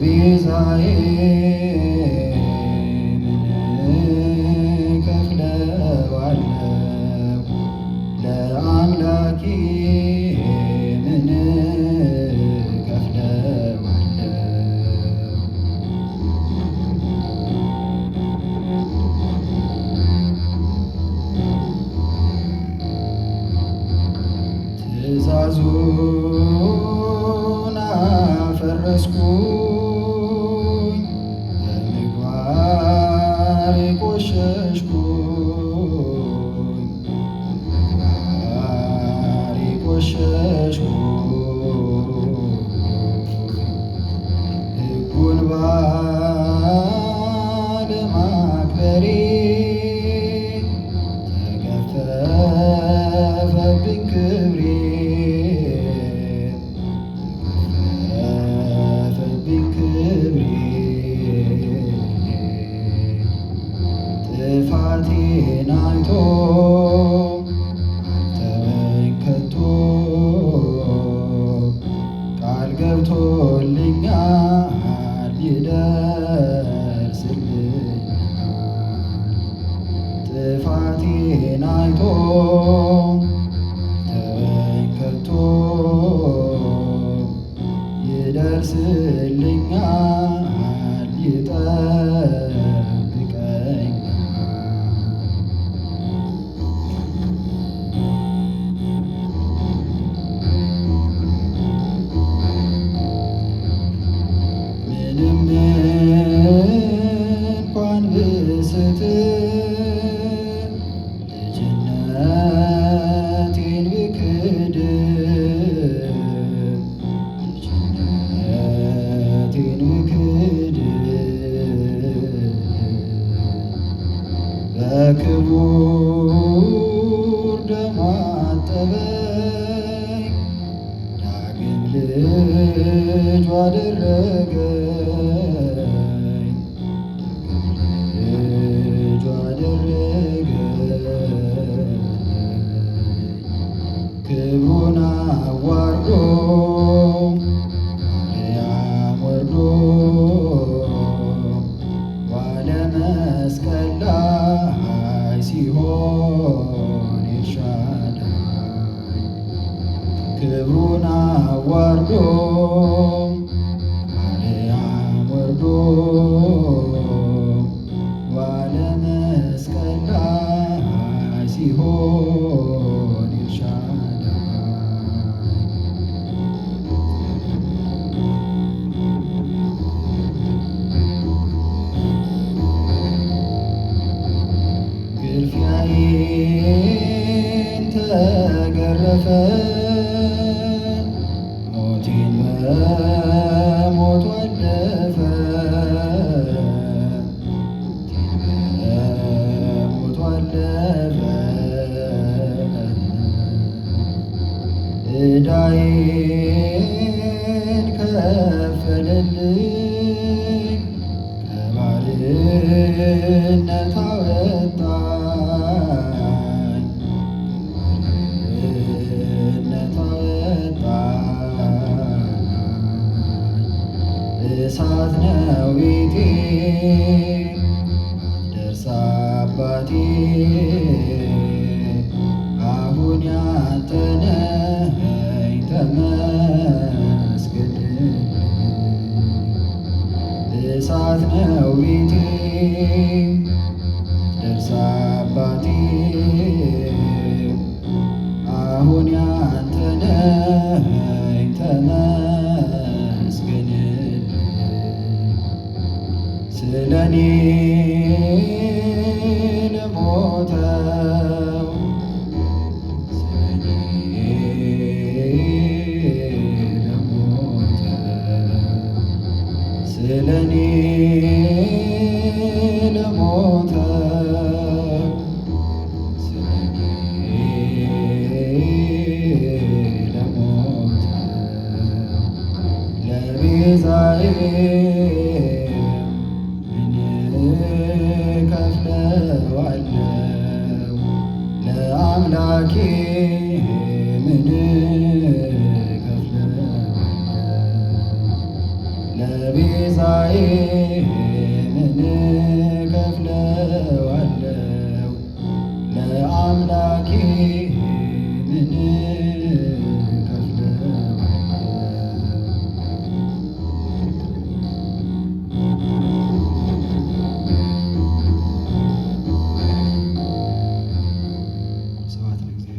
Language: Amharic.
ለቤዛዬ ምን እከፍለዋለሁ? ለአምላኬ ምን እከፍለዋለሁ? ትእዛዙን አፈረስኩኝ፣ በምግባር ቆሸሽኩኝ፣ በምግባር ቆሸሽኩኝ። ሕጉን ባለማክበሬ ተገፈፈብኝ ክብሬ፣ ተገፈፈብኝ ክብሬ። ጥፋቴን አይቶ አልተወኝ ከቶ፣ ቃል ገብቶልኛል ይደርስልኛል። ጥፋቴን አይቶ አልተወኝ ከቶ፣ ይደርስልኛል ይጠብቀኛል። ምንም እንኳን ብስት ልጅነቴን ብክድ፣ ልጅነቴን ብክድ፣ በክቡር ደሙ አጠበኝ፣ ዳግም ልጁ አደረገኝ፣ ልጁ አደረገኝ። ክብሩን አዋርዶ ማርያም ወርዶ ዋለ መስቀል ላይ ሲሆን ኤልሻዳይ። ክብሩን አዋርዶ ማርያም ወርዶ ዋለ መስቀል ላይ ሲሆን ኤልሻዳይ። ግልፊያዬን ተገረፈ፣ ሞቴን በሞቱ አለፈ፣ ሞቴን በሞቱ አለፈ። ዕዳዬን ከፈለልኝ፣ ከባርነት አወጣኝ፣ ከባርነት አወጣኝ። እሳት ነው ቤቴ አትደርስ አባቴ፣ አሁን ያንተ ነኝ ተመስገን። እሳት ነው ቤቴ አትደርስ አባቴ፣ አሁን ያንተ ነኝ ተመስገን። ስለኔ ለሞተው፣ ስለኔ ለሞተው፣ ስለኔ ለሞተው፣ ስለኔ ለሞተው፣ ለቤዛዬ ምን እከፍለዋለሁ? ለአምላኬ ምን እከፍለዋለሁ? ለቤዛዬ ምን እከፍለዋለሁ? ለአምላኬ ምን